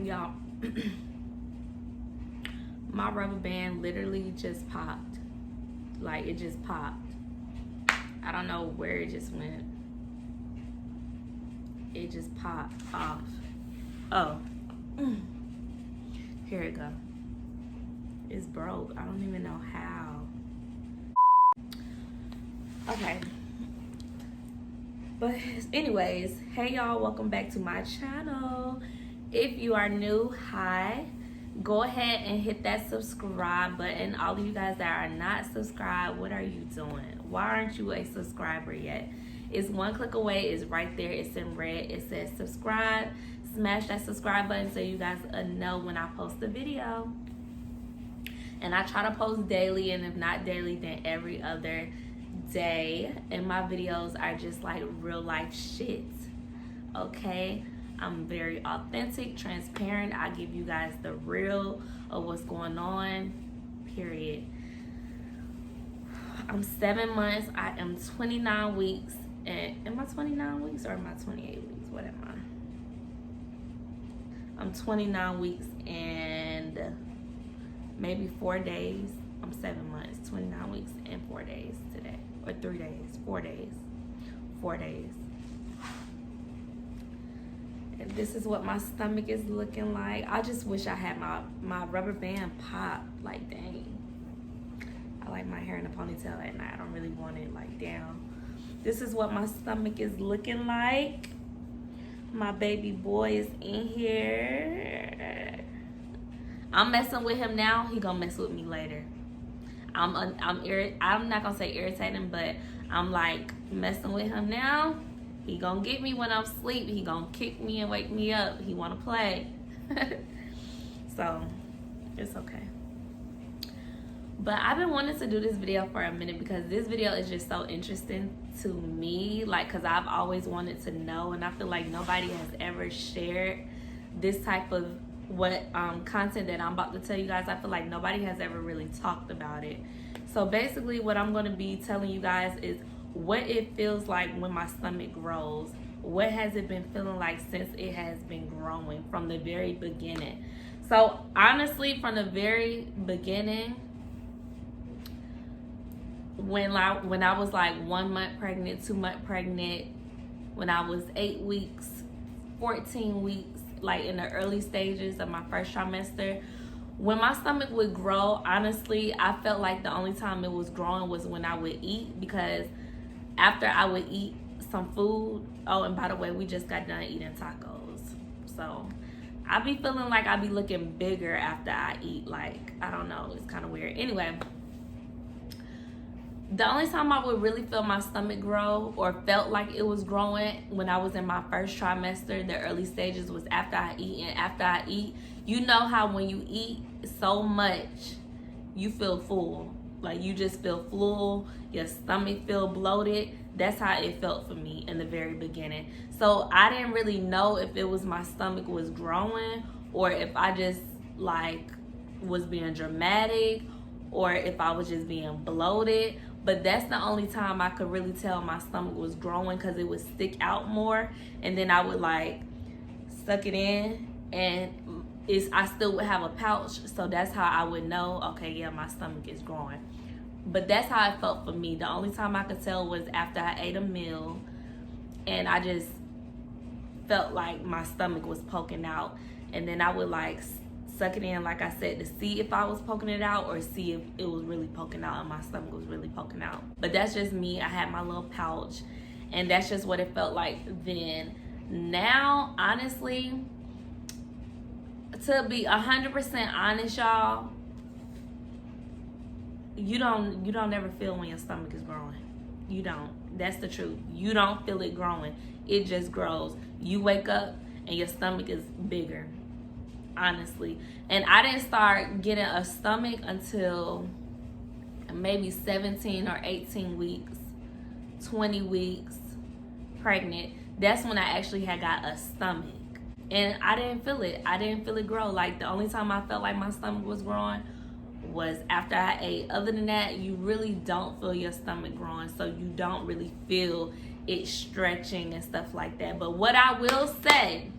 Y'all, my rubber band literally just popped. Like, it just popped. I don't know where it just went. It just popped off. Oh. Here it go. It's broke. I don't even know how. Okay. But anyways, hey y'all, welcome back to my channel. If you are new, hi. Go ahead and hit that subscribe button. All of you guys that are not subscribed, what are you doing? Why aren't you a subscriber yet? It's one click away. It's right there. It's in red. It says subscribe. Smash that subscribe button so you guys know when I post a video. And I try to post daily, and if not daily, then every other day. And my videos are just like real life shit. Okay? I'm very authentic, transparent. I give you guys the real of what's going on, period. I'm 7 months. I am 29 weeks. And am I 29 weeks or am I 28 weeks? What am I? I'm 29 weeks and maybe 4 days. I'm 7 months, 29 weeks and 4 days today. Or 3 days, 4 days. 4 days. And this is what my stomach is looking like. I just wish I had my rubber band pop. Like, dang. I like my hair in a ponytail at night. I don't really want it like down. This is what my stomach is looking like. My baby boy is in here. I'm messing with him now. He gonna mess with me later. I'm not gonna say irritating, but I'm like messing with him now. He gonna get me when I'm asleep. He gonna kick me and wake me up. He wanna play. So it's okay. But I've been wanting to do this video for a minute because this video is just so interesting to me. Like, because I've always wanted to know, and I feel like nobody has ever shared this type of content that I'm about to tell you guys. I feel like nobody has ever really talked about it. So basically what I'm going to be telling you guys is what it feels like when my stomach grows. What has it been feeling like since it has been growing from the very beginning? So honestly, from the very beginning, when I was like 1 month pregnant, 2 month pregnant, when I was 8 weeks, 14 weeks, like in the early stages of my first trimester, when my stomach would grow, honestly, I felt like the only time it was growing was when I would eat, because after I would eat some food, oh, and by the way, we just got done eating tacos. So I be feeling like I be looking bigger after I eat. Like, I don't know, it's kind of weird. Anyway, the only time I would really feel my stomach grow or felt like it was growing when I was in my first trimester, the early stages, was after I eat. And after I eat, you know how when you eat so much, you feel full. Like, you just feel full, your stomach feel bloated. That's how it felt for me in the very beginning. So I didn't really know if it was my stomach was growing or if I just like was being dramatic or if I was just being bloated. But that's the only time I could really tell my stomach was growing, because it would stick out more, and then I would like suck it in, and I still would have a pouch. So that's how I would know, okay, yeah, my stomach is growing. But that's how it felt for me. The only time I could tell was after I ate a meal and I just felt like my stomach was poking out, and then I would like suck it in, like I said, to see if I was poking it out or see if it was really poking out and my stomach was really poking out. But that's just me. I had my little pouch, and that's just what it felt like then. Now, honestly, to be 100% honest, y'all, you don't ever feel when your stomach is growing. You don't. That's the truth. You don't feel it growing. It just grows. You wake up and your stomach is bigger. Honestly. And I didn't start getting a stomach until maybe 17 or 18 weeks, 20 weeks pregnant. That's when I actually had got a stomach. And I didn't feel it. I didn't feel it grow. Like, the only time I felt like my stomach was growing was after I ate. Other than that, you really don't feel your stomach growing. So you don't really feel it stretching and stuff like that. But what I will say,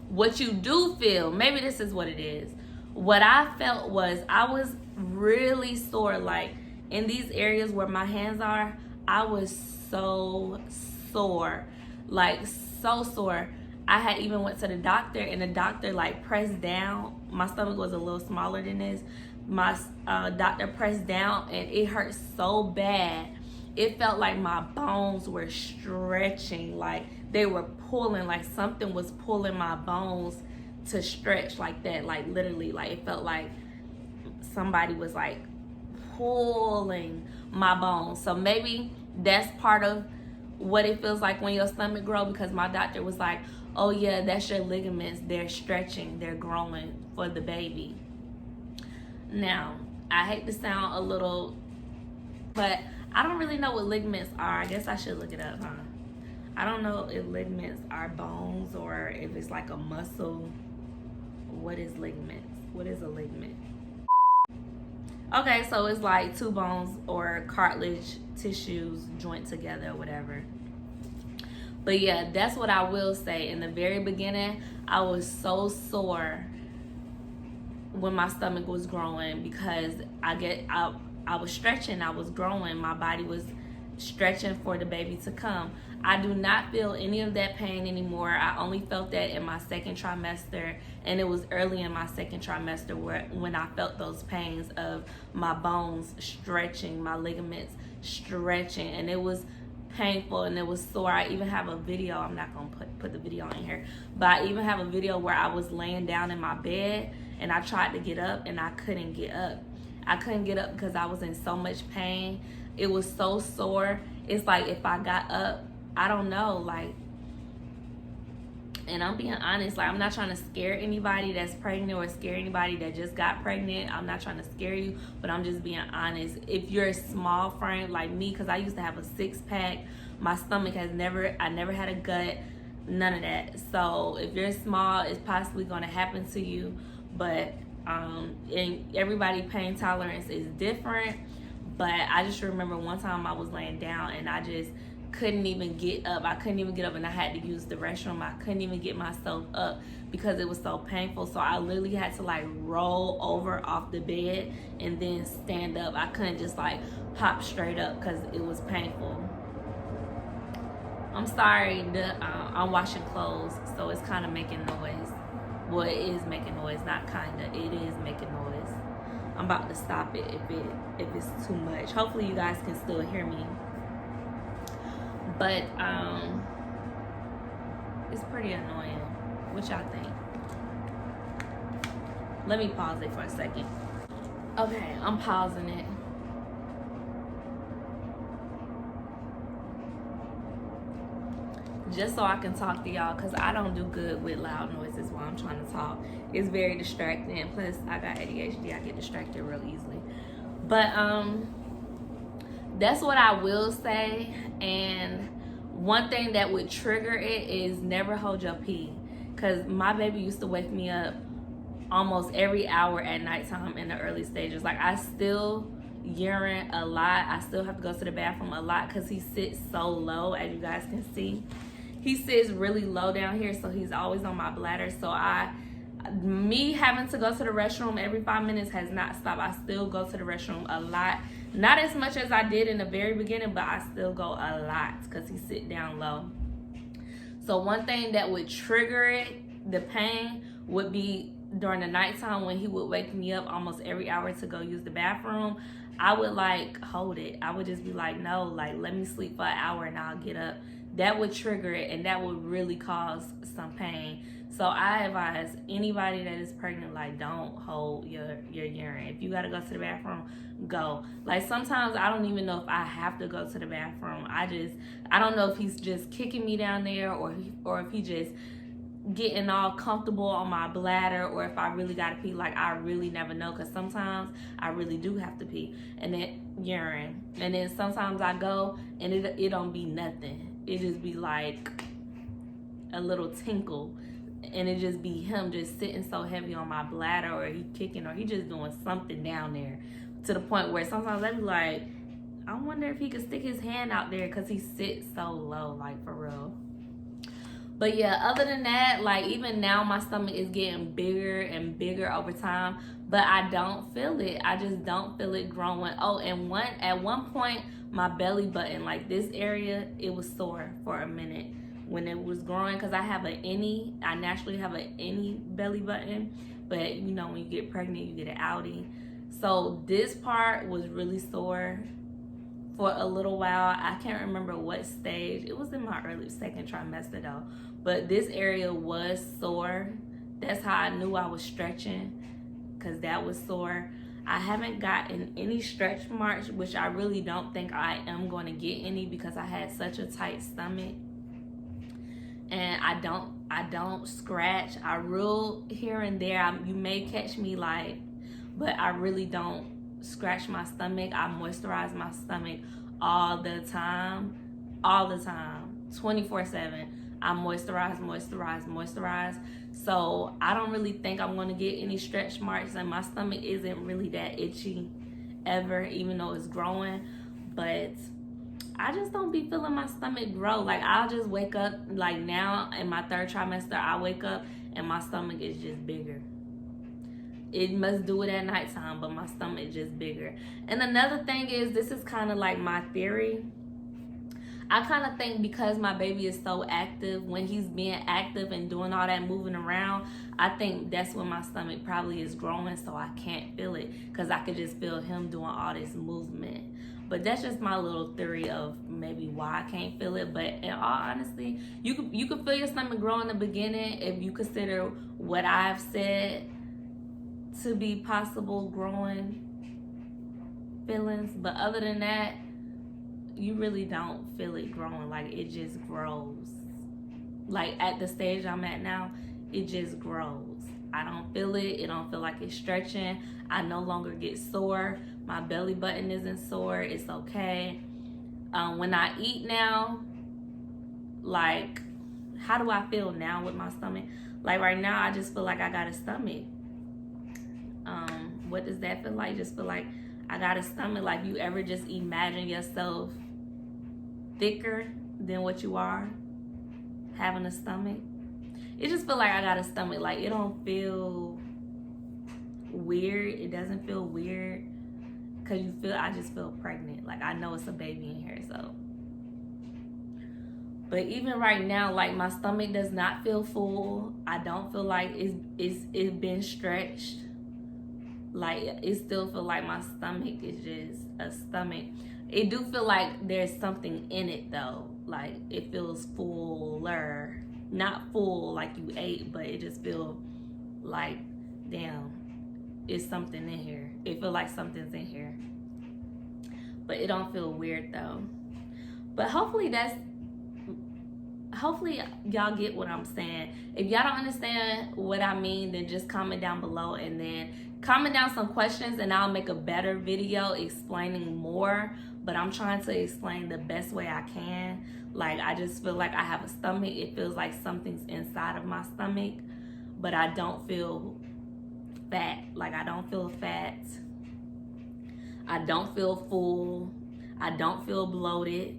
what you do feel, maybe this is what it is. What I felt was I was really sore, like in these areas where my hands are, I was so sore, like so sore. I had even went to the doctor, and the doctor like pressed down. My stomach was a little smaller than this. My doctor pressed down, and it hurt so bad. It felt like my bones were stretching, like they were pulling, like something was pulling my bones to stretch like that, like literally, like it felt like somebody was like pulling my bones. So maybe that's part of what it feels like when your stomach grows, because my doctor was like, oh yeah, that's your ligaments, they're stretching, they're growing for the baby. Now, I hate to sound a little, but I don't really know what ligaments are. I guess I should look it up, huh? I don't know if ligaments are bones or if it's like a muscle. What is ligaments? What is a ligament? Okay, so it's like two bones or cartilage tissues joint together or whatever. But yeah, that's what I will say. In the very beginning, I was so sore when my stomach was growing, because I was stretching, I was growing, my body was stretching for the baby to come. I do not feel any of that pain anymore. I only felt that in my second trimester, and it was early in my second trimester when I felt those pains of my bones stretching, my ligaments stretching, and it was painful and it was sore. I even have a video, I'm not gonna put the video in here, but I even have a video where I was laying down in my bed and I tried to get up and I couldn't get up. I couldn't get up because I was in so much pain. It was so sore. It's like if I got up, I don't know, like, and I'm being honest, like, I'm not trying to scare anybody that's pregnant or scare anybody that just got pregnant. I'm not trying to scare you, but I'm just being honest. If you're a small frame like me, because I used to have a 6-pack, my stomach I never had a gut, none of that. So if you're small, it's possibly going to happen to you. But and everybody pain tolerance is different. But I just remember one time I was laying down and I just couldn't even get up. I couldn't even get up and I had to use the restroom. I couldn't even get myself up because it was so painful. So I literally had to like roll over off the bed and then stand up. I couldn't just like hop straight up because it was painful. I'm sorry, I'm washing clothes, so it's kind of making noise. Well, it is making noise, not kinda, it is making noise. I'm about to stop it if it's too much. Hopefully you guys can still hear me. But it's pretty annoying. What y'all think? Let me pause it for a second. Okay, I'm pausing it. Just so I can talk to y'all, because I don't do good with loud noises while I'm trying to talk. It's very distracting. Plus, I got ADHD. I get distracted real easily. But that's what I will say. And one thing that would trigger it is never hold your pee. Because my baby used to wake me up almost every hour at nighttime in the early stages. Like, I still urine a lot. I still have to go to the bathroom a lot because he sits so low, as you guys can see. He sits really low down here, so he's always on my bladder. So me having to go to the restroom every 5 minutes has not stopped. I still go to the restroom a lot. Not as much as I did in the very beginning, but I still go a lot because he sits down low. So one thing that would trigger it, the pain, would be during the nighttime when he would wake me up almost every hour to go use the bathroom. I would like hold it. I would just be like, no, like let me sleep for an hour and I'll get up. That would trigger it, and that would really cause some pain. So I advise anybody that is pregnant, like, don't hold your urine. If you gotta go to the bathroom, go. Like, sometimes I don't even know if I have to go to the bathroom. I don't know if he's just kicking me down there or if he just getting all comfortable on my bladder, or if I really gotta pee. Like, I really never know, because sometimes I really do have to pee and then urine, and then sometimes I go and it don't be nothing. It just be like a little tinkle, and it just be him just sitting so heavy on my bladder, or he kicking, or he just doing something down there, to the point where sometimes I be like, I wonder if he could stick his hand out there, because he sits so low, like, for real. But yeah, other than that, like even now my stomach is getting bigger and bigger over time, but I don't feel it. I just don't feel it growing. Oh, and at one point my belly button, like this area, it was sore for a minute when it was growing, because I naturally have an innie belly button, but you know when you get pregnant you get an outie. So this part was really sore for a little while. I can't remember what stage. It was in my early second trimester though. But this area was sore. That's how I knew I was stretching, because that was sore. I haven't gotten any stretch marks, which I really don't think I am going to get any, because I had such a tight stomach. And I don't scratch. I reel here and there. You may catch me but I really don't scratch my stomach. I moisturize my stomach all the time, 24/7. I moisturize. So I don't really think I'm going to get any stretch marks, and my stomach isn't really that itchy ever, even though it's growing. But I just don't be feeling my stomach grow. Like I'll just wake up, like now in my third trimester, I wake up and my stomach is just bigger. It must do it at nighttime, but my stomach is just bigger. And another thing is, this is kind of like my theory. I kind of think because my baby is so active, when he's being active and doing all that moving around, I think that's when my stomach probably is growing, so I can't feel it, because I could just feel him doing all this movement. But that's just my little theory of maybe why I can't feel it. But in all honesty, you can feel your stomach grow in the beginning if you consider what I've said to be possible growing feelings. But other than that, you really don't feel it growing. Like it just grows. Like at the stage I'm at now, it just grows. I don't feel it. It don't feel like it's stretching. I no longer get sore. My belly button isn't sore. It's okay. When I eat now, like, how do I feel now with my stomach? Like right now, I just feel like I got a stomach. What does that feel like? Just feel like I got a stomach. Like you ever just imagine yourself thicker than what you are, having a stomach? It just feel like I got a stomach. Like it don't feel weird. It doesn't feel weird, because I just feel pregnant. Like I know it's a baby in here. So, but even right now, like my stomach does not feel full. I don't feel like it's been stretched. Like it still feel like my stomach is just a stomach. It do feel like there's something in it though. Like it feels fuller. Not full like you ate, but it just feel like, damn, it's something in here. It feel like something's in here. But it don't feel weird though. But hopefully y'all get what I'm saying. If y'all don't understand what I mean, then just comment down below, and then comment down some questions, and I'll make a better video explaining more. But I'm trying to explain the best way I can. Like I just feel like I have a stomach. It feels like something's inside of my stomach, but I don't feel fat. Like I don't feel fat. I don't feel full. I don't feel bloated.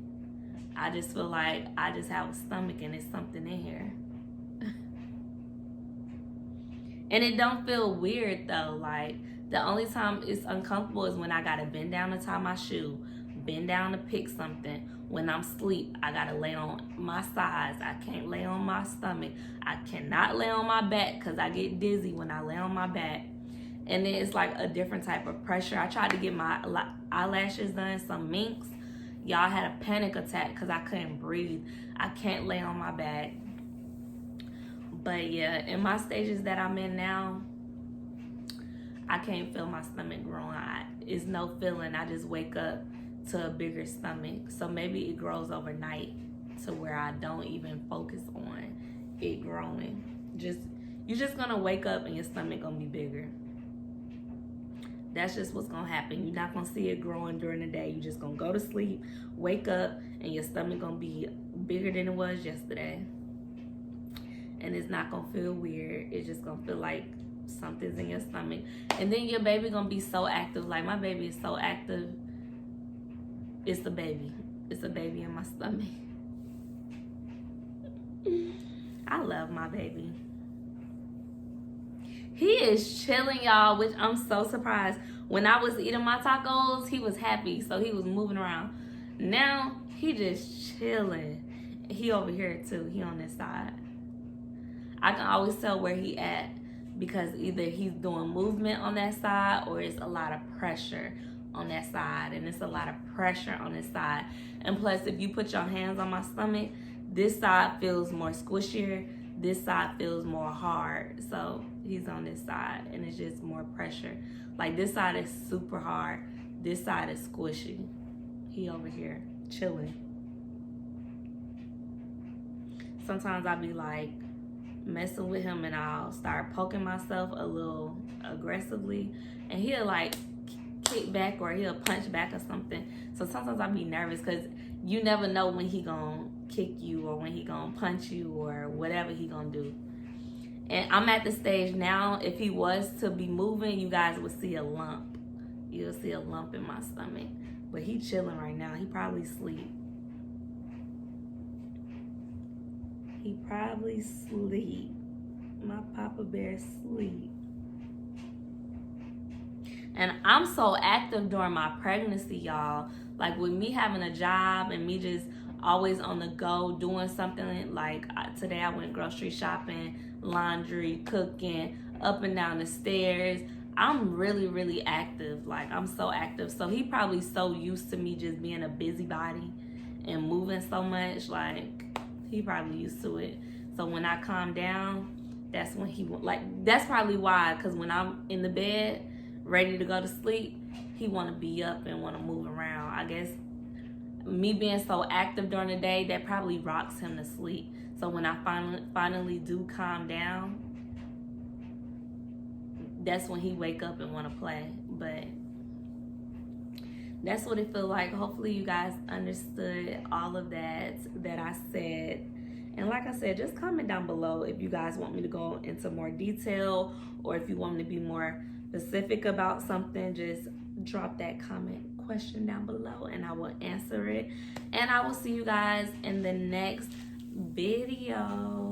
I just feel like I just have a stomach and it's something in here. And it don't feel weird though. Like the only time it's uncomfortable is when I gotta bend down to tie my shoe, bend down to pick something. When I'm asleep, I gotta lay on my sides. I can't lay on my stomach. I cannot lay on my back because I get dizzy when I lay on my back. And then it's like a different type of pressure. I tried to get my eyelashes done, some minks. Y'all had a panic attack because I couldn't breathe. I can't lay on my back. But yeah, in my stages that I'm in now, I can't feel my stomach growing. It's no feeling. I just wake up to a bigger stomach. So maybe it grows overnight to where I don't even focus on it growing. You're just gonna wake up and your stomach gonna be bigger. That's just what's gonna happen. You're not gonna see it growing during the day. You're just gonna go to sleep, wake up, and your stomach gonna be bigger than it was yesterday. And it's not gonna feel weird. It's just gonna feel like something's in your stomach. And then your baby gonna be so active. Like my baby is so active. It's a baby. It's a baby in my stomach. I love my baby. He is chilling, y'all, which I'm so surprised. When I was eating my tacos, he was happy, so he was moving around. Now, he just chilling. He over here, too. He on this side. I can always tell where he at because either he's doing movement on that side or it's a lot of pressure on that side. And it's a lot of pressure on this side. And plus, if you put your hands on my stomach, this side feels more squishier. This side feels more hard. So he's on this side and it's just more pressure. Like this side is super hard. This side is squishy. He over here chilling. Sometimes I'll be like messing with him and I'll start poking myself a little aggressively and he'll like kick back or he'll punch back or something. So sometimes I'll be nervous because you never know when he gonna kick you or when he gonna punch you or whatever he gonna do. And I'm at the stage now, if he was to be moving, you guys would see a lump. You'll see a lump in my stomach. But he chilling right now. He probably sleep. He probably sleep. My Papa Bear sleep. And I'm so active during my pregnancy, y'all. Like with me having a job and me just always on the go doing something. Like today I went grocery shopping, laundry, cooking, up and down the stairs. I'm really, really active. Like I'm so active. So he probably so used to me just being a busybody and moving so much. Like he probably used to it. So when I calm down, that's when he like. That's probably why. Cause when I'm in the bed, ready to go to sleep, he want to be up and want to move around. I guess me being so active during the day, that probably rocks him to sleep. So when I finally do calm down, that's when he wake up and want to play. But that's what it feel like. Hopefully you guys understood all of that I said. And like I said, just comment down below if you guys want me to go into more detail or if you want me to be more specific about something. Just drop that comment question down below and I will answer it. And I will see you guys in the next video.